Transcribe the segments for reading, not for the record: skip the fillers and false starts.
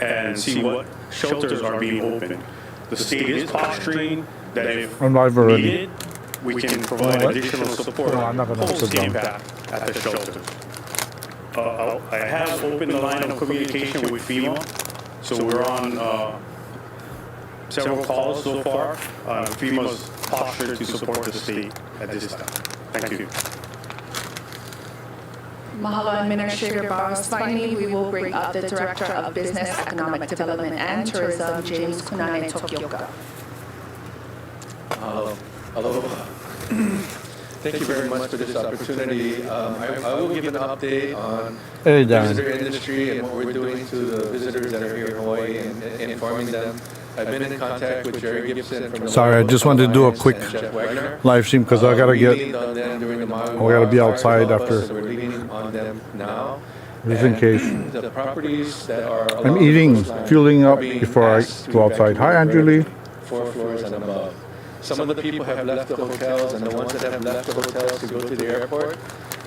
and see what shelters are being opened. The state is posturing that if I'm live already. needed, we can provide additional support No, I'm not gonna sit down. post-impact at the shelters. I have opened the line of communication with FEMA, so we're on several calls so far. FEMA's postured to support the state at this time. Thank you. Mahalo, Administrator Barros. Finally, we will bring up the Director of Business, Economic Development and Tourism, James Kunane Tokioka. Hello. Thank you very much for this opportunity. I will give an update on the visitor industry and what we're doing to the visitors that are here in Hawaii and informing them. I've been in contact with Jerry Gibson from the Sorry, I just wanted to do a quick live stream because I gotta get. we gotta be outside after. So we're leaning on them now. Just in case. The properties that are I'm eating, fueling up before I go outside. Hi, Angeli. 4 floors and above. Some of the people have left the hotels, and the ones that have left the hotels to go to the airport,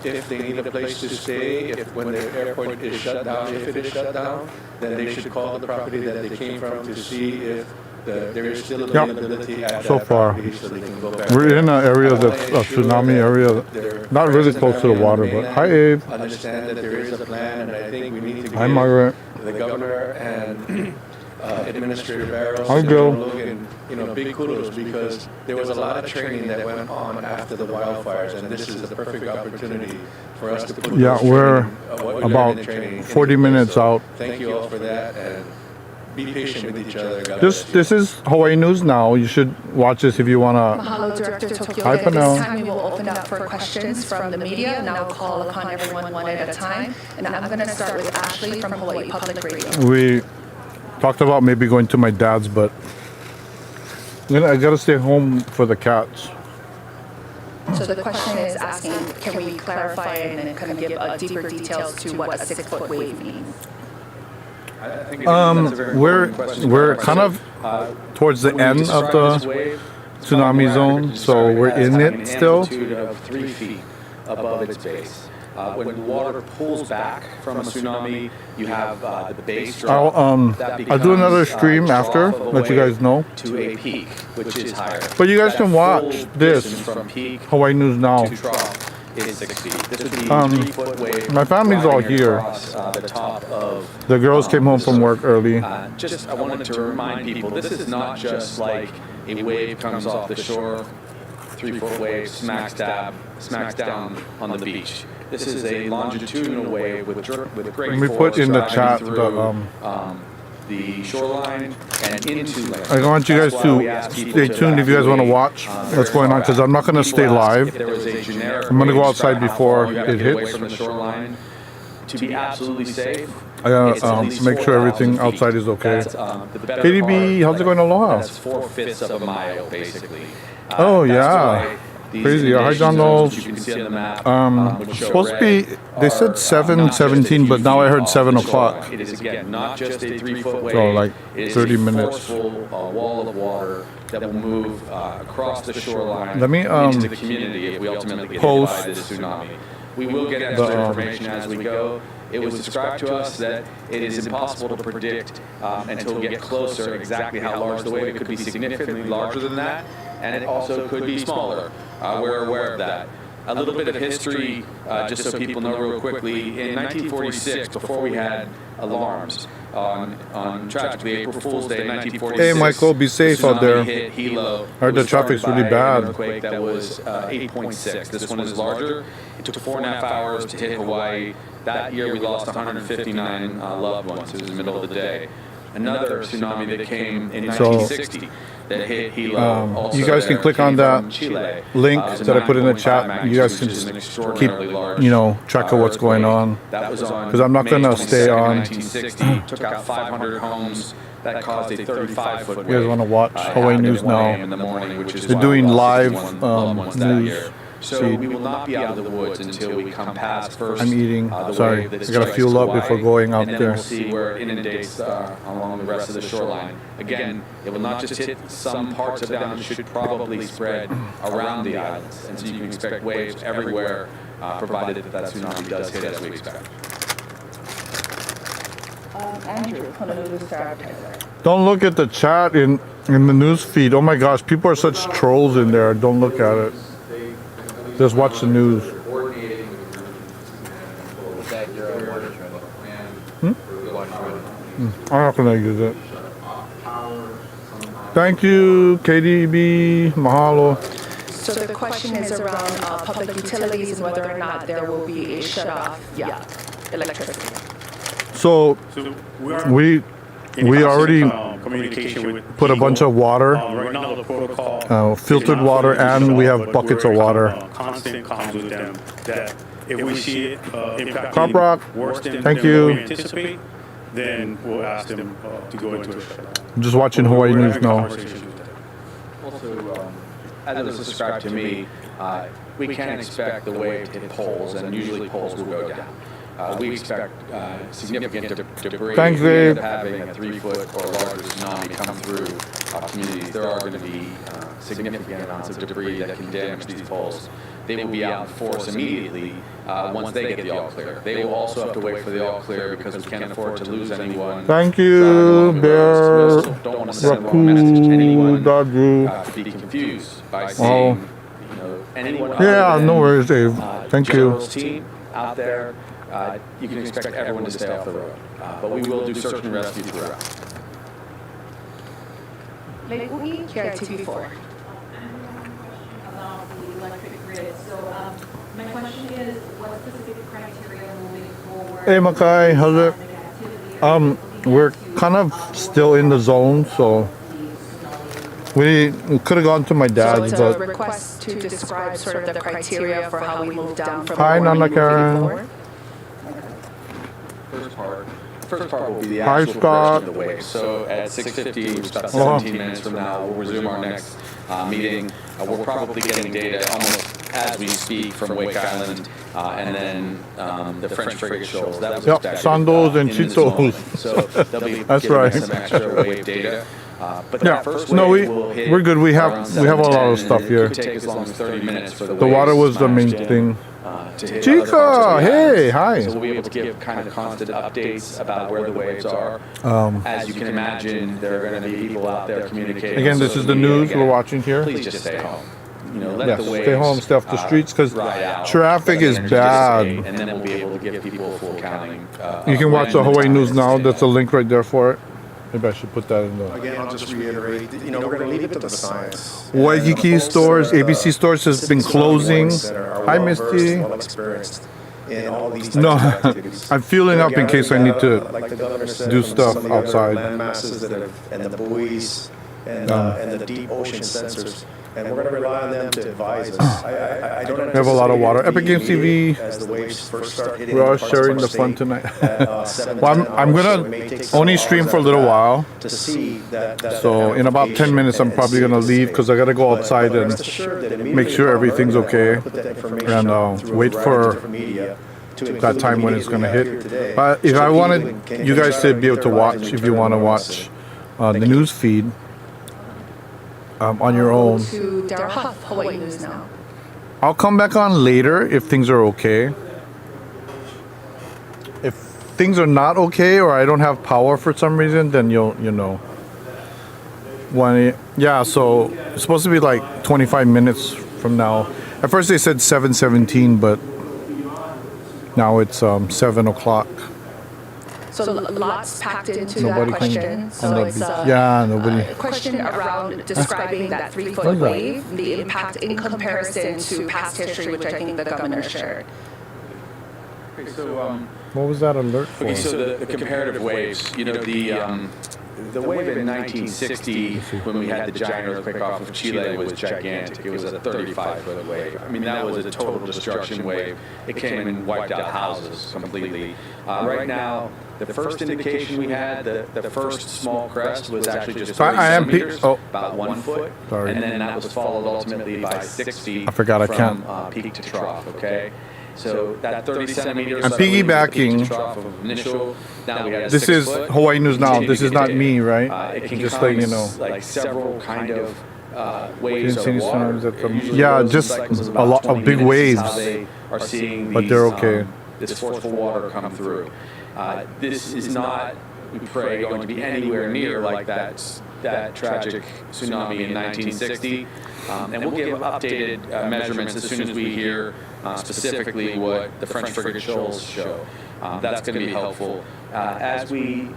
if they need a place to stay, when the airport is shut down, if it is shut down, then they should call the property that they came from to see if there is still availability at So that far, property so they can go back. we're in an area that's a tsunami area, not really close to the water, but hi, Abe. Understand that there is a plan, and I think we need to Hi, give Margaret. the governor and Administrator Barros Hi, and Joe. Logan, big kudos, because there was a lot of training that went on after the wildfires, and this is the perfect opportunity for us to put Yeah, those we're training, what we learned about in training 40 into place. minutes So out. Thank you all for that, and be patient with each other. God bless you. This is Hawaii News Now. You should watch this if you wanna. Mahalo, Director Tokioka. Hi, At this Panel. time, we will open up for questions from the media, and I'll call upon everyone one at a time. And I'm going to start with Ashley from Hawaii Public Radio. We talked about maybe going to my dad's, but I gotta stay home for the cats. So the question is asking, can we clarify and kind of give deeper details to what a 6-foot wave means? We're kind of towards the end of the tsunami zone, so we're in it still. Of 3 feet above its base. When the water pulls back from a tsunami, you have the base drop. I'll do another stream after, let you guys know. To a peak, which is higher. But you guys can watch Full this distance from peak Hawaii News Now. to trough is 6 feet. This would be 3-foot wave. My family's all riding here. across, the top of The girls came home from work early. I wanted to remind people, this is not just like a wave comes off the shore, 3-foot wave smacks down on the beach. This is a longitudinal wave with great Let me put force in the driving chat through, the shoreline and into land. I want you guys That's why we to ask people stay to tuned if you guys want to evacuate, watch what's going on, because I'm not going to stay People ask live. if there was a generic I'm gonna go way to outside describe how before far you have to it get away hits. from the shoreline. To be absolutely safe, I gotta it's at least make sure 4,000 everything feet. outside is okay. That's, the better KDB, part, how's it going, Aloha? That's 4/5 of a mile, basically. Oh, That's yeah. why these Crazy. Hi, John inundation zones Knowles. that you can see on the map, which show Supposed to red be, they said are, 7:17, but now I heard 7 o'clock. It is again not just a 3-foot wave. So, like, it is 30 a minutes. forceful wall of water that will move across the shoreline Let me, into the community if we ultimately get hit post by this tsunami. We will get extra information as we go. It was described to us that it is impossible to predict until we get closer exactly how large the wave. It could be significantly larger than that, and it also could be smaller. We're aware of that. A little bit of history, just so people know real quickly. In 1946, before we had alarms on tragically April Fool's Day, 1946. Hey, Michael, be safe out there. Hit Hilo. I heard the traffic's really bad. An earthquake that was 8.6. This one is larger. It took 4.5 hours to hit Hawaii. That year we lost 159 loved ones. It was the middle of the day. Another tsunami that came in 1960 that hit Hilo. Also you guys can there, click on came that from Chile. link It was a that I put in the 9.5 chat. You guys can magnitude, which is an just extraordinarily keep, large, track of what's going on. That was on 'Cause I'm not May gonna 22nd, stay on. 1960. Took out 500 homes. That caused a 35-foot wave. You guys want to watch Hawaii happened News at 1 a.m. Now? in the morning, which is They're why doing we lost live 61 loved ones that news year. So feed. we will not be out of the woods until we come past first. I'm eating. the Sorry, wave that I gotta strikes fuel up Hawaii, before going out and then there. we'll see where it inundates along the rest of the shoreline. Again, it will not just hit some parts of the island; it should probably spread around the islands, and so you can expect waves everywhere, provided that tsunami does hit as we expect. Andrew, Honolulu Star Advertiser. Don't look at the chat in the news feed. Oh my gosh, people are such trolls in there. Don't look at it. Just watch the news. I'm not gonna use it. Thank you, KDB. Mahalo. So the question is around public utilities and whether or not there will be a shut-off, electricity. So we already communication with put a bunch of water, right now the protocol filtered water, and we have buckets of water. Constant comms with them that if we see it Crop rock. impacting worse than Thank what you. we anticipate, then we'll ask them to go into a shutdown. I'm just watching Hawaii We're News having now. conversations with them. Also, as it was described to me, we can expect the wave to hit poles, and usually poles will go down. We expect significant debris. Thanks, If we end Dave. up having a 3-foot or larger tsunami come through communities, there are going to be significant amounts of debris that can damage these poles. They will be out in force immediately once they get the all clear. They will also have to wait for the all clear because we can't afford to lose anyone. Thank you, Bear, We also don't want to send the wrong message to anyone Dadu. to be confused by seeing anyone. Yeah, other no than, worries, Dave. Thank you. General's team out there. You can expect everyone to stay off the road, but we will do search and rescue throughout. Lake Ui, KRTV4. About the electric grid. So my question is, what specific criteria moving forward? Hey, Makai, how's it? We're kind of still in the zone, so we could have gone to my So dad's, it's a but request to describe sort of the criteria for how we move down from Hi, the warning Nana moving Karen. forward. First part will be the Hi, actual Scott. progression of the wave. So at 6:50, which is about 17 minutes from now, we'll resume our next meeting. We're probably getting data almost as we speak from Wake Island, and then the French frigate shoals. That was Yep, expected, Sandos and in this Chitos. moment. So they'll be That's giving right. us some extra wave data. But yeah, that first no, wave will hit we're good. We have around a lot 7:10, of stuff and here. It could take as long as 30 minutes for the The water waves, was the my main understanding, thing. to hit other parts of Chica, the hey, islands. hi. So we'll be able to give kind of constant updates about where the waves are. As you can imagine, there are going to be people out there communicating. Again, on this is social the media. news Again, we're watching here. Please just stay home. Let Yes, the waves stay home, stay off the streets, 'cause ride out, traffic let the is energy bad. dissipate, and then we'll be able to give people a full accounting. You can watch the when Hawaii time News is now. to That's a stay. link right there for it. Maybe I should put that in the Again, I'll just reiterate, we're going to leave it to the science. Waikiki stores, ABC stores has been closing. Hi, Misty. Well experienced in all these types No, of activities. I'm fueling up in case I need to Like the governor said, do from stuff some of the other outside. land masses that have, and the buoys and the deep ocean sensors. And we're going to rely on them to advise us. I don't We have a lot of anticipate water. it to be Epic Games TV. immediate as the waves first start hitting We're all parts of sharing our the fun state tonight. at, 7 Well, to 10 I'm hours, gonna so it may take some only hours stream for a after little that while. to see that So in about 10 minutes, I'm probably gonna leave because I gotta go outside and make sure everything's okay, and wait for that time when it's gonna hit. But if I wanted you guys to be able to watch, if you want to watch the news feed on your own, To Darrell Huff, Hawaii News Now. I'll come back on later if things are okay. If things are not okay or I don't have power for some reason, then you'll know. Yeah, so it's supposed to be like 25 minutes from now. At first they said 7:17, but now it's 7 o'clock. So lots packed into Nobody that can question. So on the it's beach. a, Yeah, nobody. a question around describing that 3-foot What's that? wave, the impact in comparison to past history, which I think the governor shared. Okay, so What was that alert for? Okay, so the comparative waves, the wave in 1960 when we had the giant earthquake off of Chile was gigantic. It was a 35-foot wave. I mean, that was a total destruction wave. It came and wiped out houses completely. Right now, the first indication we had, the first small crest was actually just 30 centimeters, about 1 foot. Sorry. And then that was followed ultimately by 6 feet I forgot I from can't. peak to trough, okay? So that 30 centimeters. I'm piggybacking. This is Hawaii News Now. This is not me, right? It can Just come letting you know. like several kind of Didn't waves see of any water. tsunamis at the- It usually Yeah, goes in just cycles of a about lot of 20 big minutes is how waves. they are seeing But these, they're okay. this forceful water come through. This is not we pray, going to be anywhere near like that tragic tsunami in 1960. And we'll give updated measurements as soon as we hear specifically what the French frigate shoals show. That's going to be helpful. As we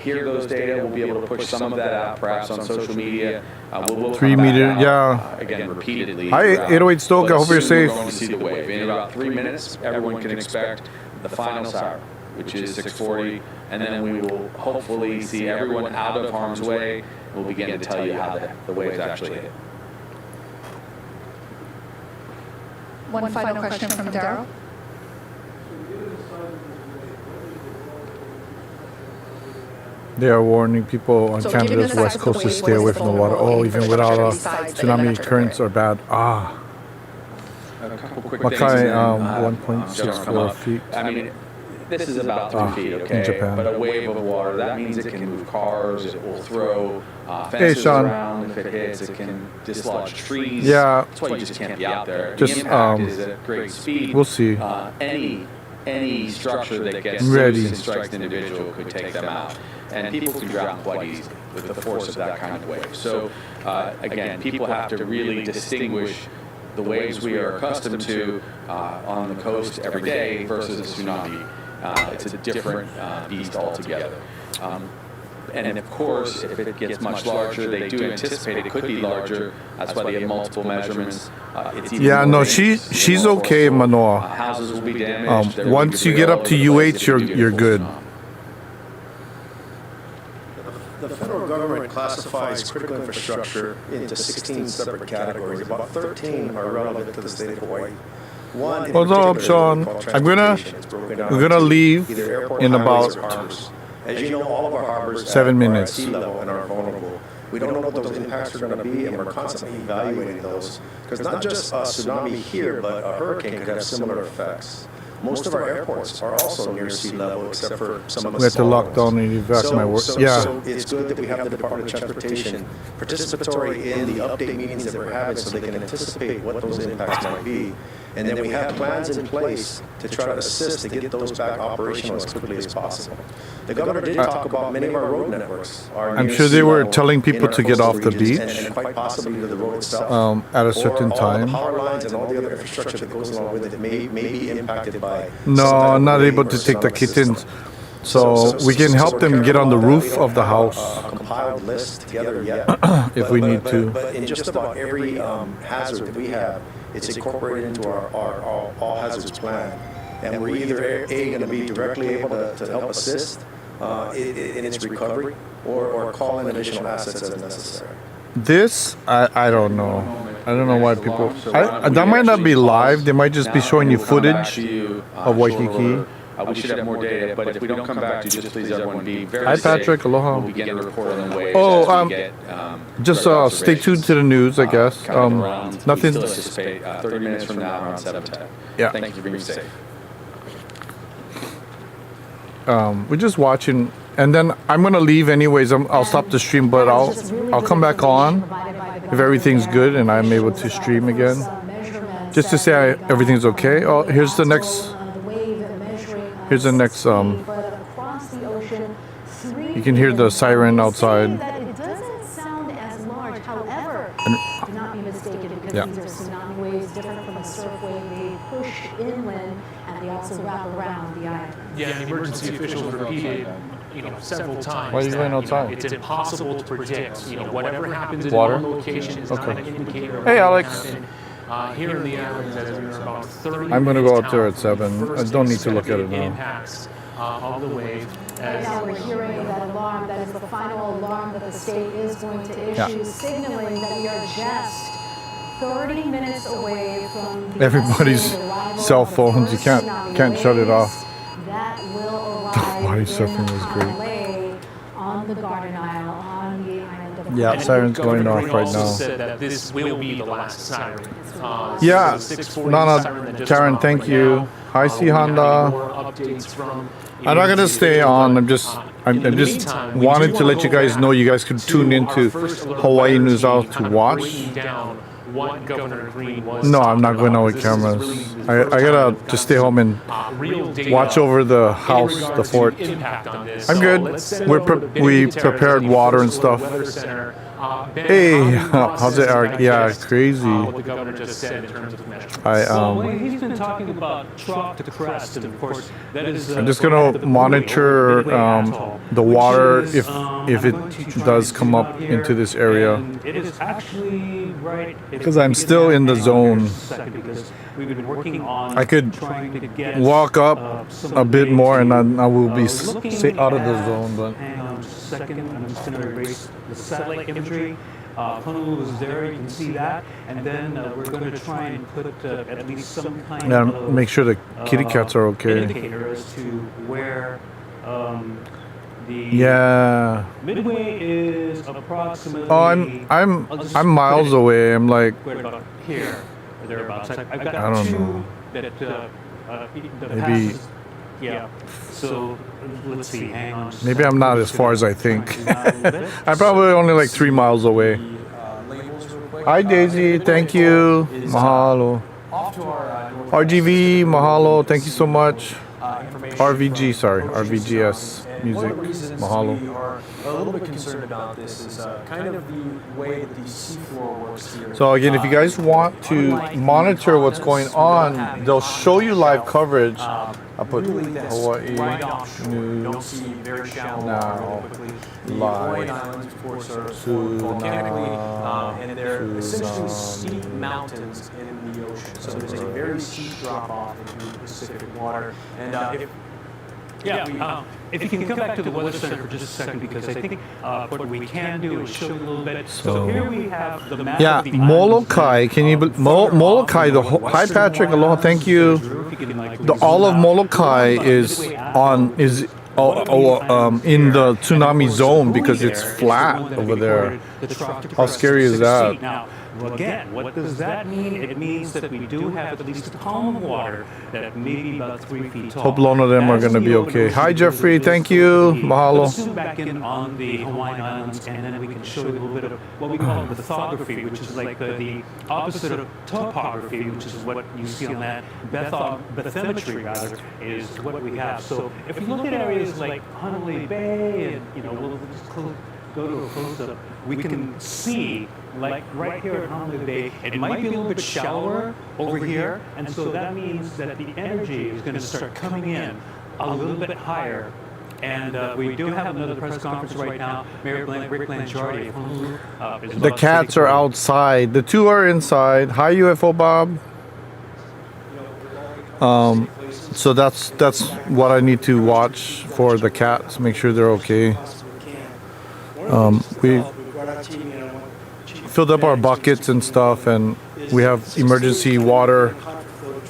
hear those data, we'll be able to push some of that out, perhaps on social media. We'll 3 meter, yeah. Again, repeatedly. Hi, 808 Stoke. I hope you're safe. We're going to see the wave. In about 3 minutes, everyone can expect the final siren, which is 6:40, and then we will hopefully see everyone out of harm's way. We'll begin to tell you how the waves actually hit. One final question from Daryl. They are warning people on Canada's west coast to stay away from the water. Oh, even without a tsunami, currents are bad. Ah. A couple quick Makai, things. 1.64 feet. I mean, this is about 3 feet, okay? In Japan. But a wave of water, that means it can move cars, it will throw Hey, fences Sean. around if it hits, it can dislodge trees. Yeah. That's why you just can't be out there. Just, the impact is at great speed. We'll see. Any structure that gets Ready. loose and strikes an individual could take them out. And people can drown quite easily with the force of that kind of wave. So, again, people have to really distinguish the waves we are accustomed to on the coast every day versus a tsunami. It's a different beast altogether. And of course, if it gets much larger, they do anticipate it could be larger. That's why they have multiple measurements. It's even Yeah, more no, dangerous. she's okay, Manoa. Houses will be damaged. There will Once be you get debris up to all over the UH, place. It could be a you're full good. tsunami. The federal government classifies critical infrastructure into 16 separate categories. About 13 are relevant to the state of Hawaii. One in Hold up, particular Sean. is called I'm gonna- transportation. It's broken down we're gonna into leave either airport in highways about or harbors. As you know, all of our harbors 7 are minutes. at sea level and are vulnerable. We don't know what those impacts are going to be, and we're constantly evaluating those. Because not just a tsunami here, but a hurricane could have similar effects. Most of our airports are also near sea level, except for some of the We have to smaller lock down ones. and evac my work. So Yeah. it's good that we have the Department of Transportation participatory in the update meetings that we're having so they can anticipate what those impacts might be. And then we have plans in place to try to assist to get those back operational as quickly as possible. The governor did talk about many of our road networks. I'm sure they were telling people to get off the beach and quite possibly to the road itself. at a certain Or all time. the power lines and all the other infrastructure that goes along with it may be impacted by. No, some type of not wave able or to take the tsunami kittens. system. So we can help we're them careful get on the about that. roof We don't of the have house a compiled list together yet. if we need to. But in just about every hazard that we have, it's incorporated into our all hazards plan. And we're either going to be directly able to help assist in its recovery or call in additional assets as necessary. This, I don't know. I don't know why people. That might not be live. They might just be showing you footage of Waikiki. We should have more data, but if we don't come back to you, just please everyone be very Hi, safe. Patrick. Aloha. We'll begin to report on the waves Oh, as we get Just further stay tuned to the news, I guess. kind of around, Nothing. We still anticipate 30 minutes from now around 7:10. Yeah. Thank you for being safe. We're just watching, and then I'm gonna leave anyways. I'll stop the stream, but I'll come back on if everything's good and I'm able to stream again, just to say everything's okay. Oh, here's the next. Here's the next. You can hear the siren outside. It doesn't sound as large, however, do not be mistaken because Yeah. these are tsunami waves different from a surf wave. They push inland and they also wrap around the island. Yeah, the emergency officials repeated, several times. Why are you that, going outside? It's impossible to predict. Whatever happens in Water? one location is not Okay. an indicator of Hey, what will Alex. happen. Here in the islands, as we are about 30 I'm gonna go minutes out there out at 7. from the I first don't need to look at it expected now. Impacts of the wave. Right now we're hearing that alarm, that is the final alarm that the state is going to issue, Yeah. signaling that we are just 30 minutes away from the Everybody's estimated arrival cell of the phones, you first can't- tsunami can't shut it waves off. That will arrive Body in surfing was great. Hanalei, on the Garden Isle, on the island of Yeah, Hawaii. siren's Governor going off Green right also now. said that this will be the last siren. Yeah. So the 6:40 No, siren that just Karen, went off thank right you. now, Hi, we'll be having Honda. more updates from I'm not gonna stay on. I'm just in the just meantime, we wanted do to wanna let you go guys back know you guys could tune to into our first alert Hawaii weather News team, Out to kind of watch. breaking down what Governor Green was No, I'm talking not going about, out with 'cause this is cameras. really the I first time gotta we've just stay home and gotten, real data watch over the in house, the regards to fort. impact on this. I'm So good. let's send We over the prepared military water and to the stuff. Weather Center. Ben, Hey, how do you how's it, process Eric? and Yeah, digest, crazy. what the governor just said in terms of measures? Well, he's been talking about trough to crest, and of course, that is. I'm just gonna monitor the water if it does come up into this area. It is actually right. Because I'm still in the zone. Because we've been working on I could trying to get walk up a bit more and I will be looking out of the at- zone. But Hang on just a second. I'm just going to erase the satellite imagery. Honolulu is there. You can see that, and then we're going to try and put at least some kind yeah, of make sure the kitty cats are okay. indicator as to where the Yeah. Midway is approximately. Oh, I'm miles away. I'm like Right about here, or thereabouts. I've got I don't two know. that Maybe- passes. Yeah. So let's see. Hang on. just a maybe second. I'm not as far as I think. Zoom out a little bit. I'm probably only like 3 miles away. Hi Daisy, thank you. Mahalo. Off to our RGV, mahalo, thank you so much. information. RVG, sorry, RVGS And music, one of the reasons mahalo. we are a little bit concerned about this is kind of the way that the seafloor works here. So again, if you guys want to monitor what's going on, they'll show you live coverage. I'll put Hawaii right offshore. You don't News see very shallow now water really quickly. The live. Hawaiian Islands, of course, are formed volcanically, and they're essentially steep mountains in the ocean. So there's a very steep drop off into the Pacific water. And If you can come back to the Weather Center for just a second, because I think what we can do is show you a little bit. So here we have the map Yeah, of the Molokai. Can you Molokai? Hi Patrick, aloha, thank you. All of Molokai is in the tsunami zone because it's flat over there. How scary is that? Now, again, what does that mean? It means that we do have at least a column of water that may be about 3 feet tall. Hope none of them are going to be okay. Hi Jeffrey, thank you. Mahalo. Let's zoom back in on the Hawaiian Islands, and then we can show you a little bit of what we call lithography, which is like the opposite of topography, which is what you see on that bathymetry, rather, is what we have. So if you look at areas like Honolulu Bay, and we'll just go to a close-up, we can see, like right here at Honolulu Bay, it might be a little bit shallower over here, and so that means that the energy is going to start coming in a little bit higher. And we do have another press conference right now. Mayor Rick Blangiardi of Honolulu is The about cats to are take over. outside. The two are inside. Hi UFO Bob. So that's what I need to watch for the cats. Make sure they're okay. We filled up our buckets and stuff, and we have emergency water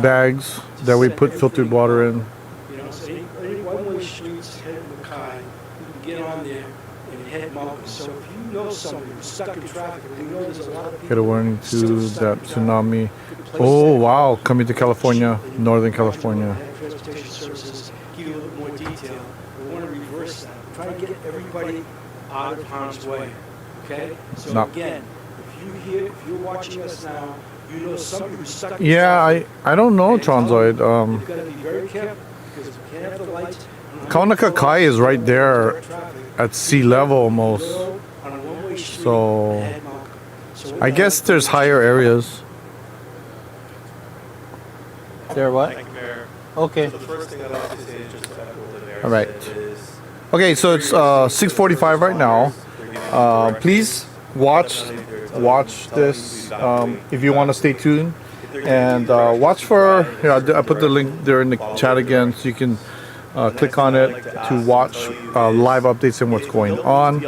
bags that we put filtered water in. So any one-way streets head Mackay, you can get on there and head Malcolm. So if you know somebody who's stuck in traffic, and we know there's a lot of people. Get a warning to that tsunami. Oh wow, coming to California, Northern California. Transportation services give you a little more detail. We want to reverse that. Try to get everybody out of harm's way. Okay? So No. again, if you're watching us now, you know somebody who's stuck in Yeah, traffic. I don't know Transoid. You've got to be very careful because if you can't have the lights. Kaunakakai is right there at sea level almost. On a one-way street, So head Malcolm. So with I that, guess there's higher areas. There what? Okay. The first thing I'd like to say is just to echo what the mayor All right. said is Okay, so it's 6:45 right now. Please watch this if you want to stay tuned, and watch for. Here, I put the link there in the chat again, so you can click on it to watch live updates and what's going on.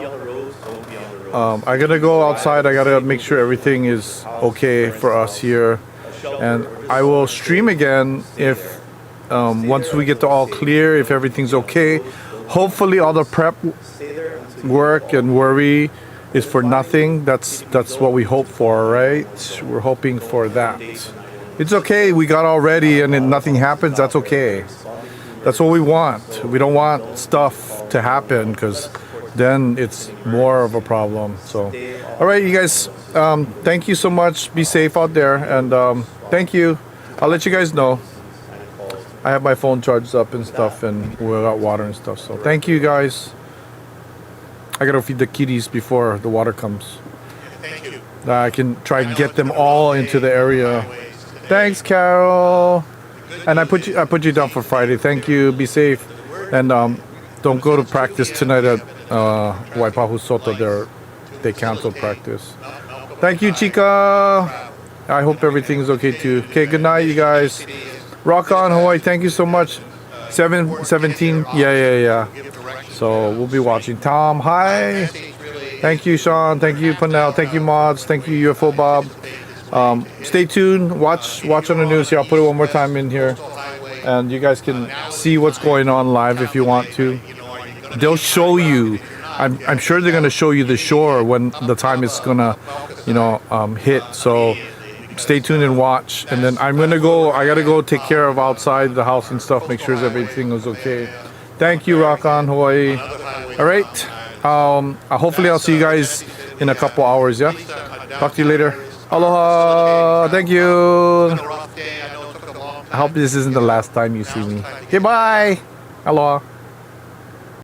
I gotta go outside. I gotta make sure everything is okay for us here, and I will stream again if once we get the all clear, if everything's okay. Hopefully, all the prep work and worry is for nothing. That's what we hope for, right? We're hoping for that. It's okay. We got all ready, and then nothing happens. That's okay. That's what we want. We don't want stuff to happen because then it's more of a problem. So, all right, you guys, thank you so much. Be safe out there, and thank you. I'll let you guys know. I have my phone charged up and stuff, and we got water and stuff. So thank you guys. I gotta feed the kitties before the water comes. Thank you. I can try and get them all into the area. Thanks, Carol. And I put you down for Friday. Thank you. Be safe, and don't go to practice tonight at Waipahu Soto. They canceled practice. Thank you, Chica. I hope everything's okay too. Okay, good night, you guys. Rock on, Hawaii. Thank you so much. 7:17. Yeah. So we'll be watching. Tom, hi. Thank you, Sean. Thank you, Panel. Thank you, Mods. Thank you, UFO Bob. Stay tuned. Watch on the news here. I'll put it one more time in here, and you guys can see what's going on live if you want to. They'll show you. I'm sure they're gonna show you the shore when the time is gonna, hit. So stay tuned and watch. And then I gotta go take care of outside the house and stuff. Make sure everything is okay. Thank you, Rock on Hawaii. All right. Hopefully I'll see you guys in a couple hours. Yeah. Talk to you later. Aloha. Thank you. I hope this isn't the last time you see me. Okay, bye. Aloha.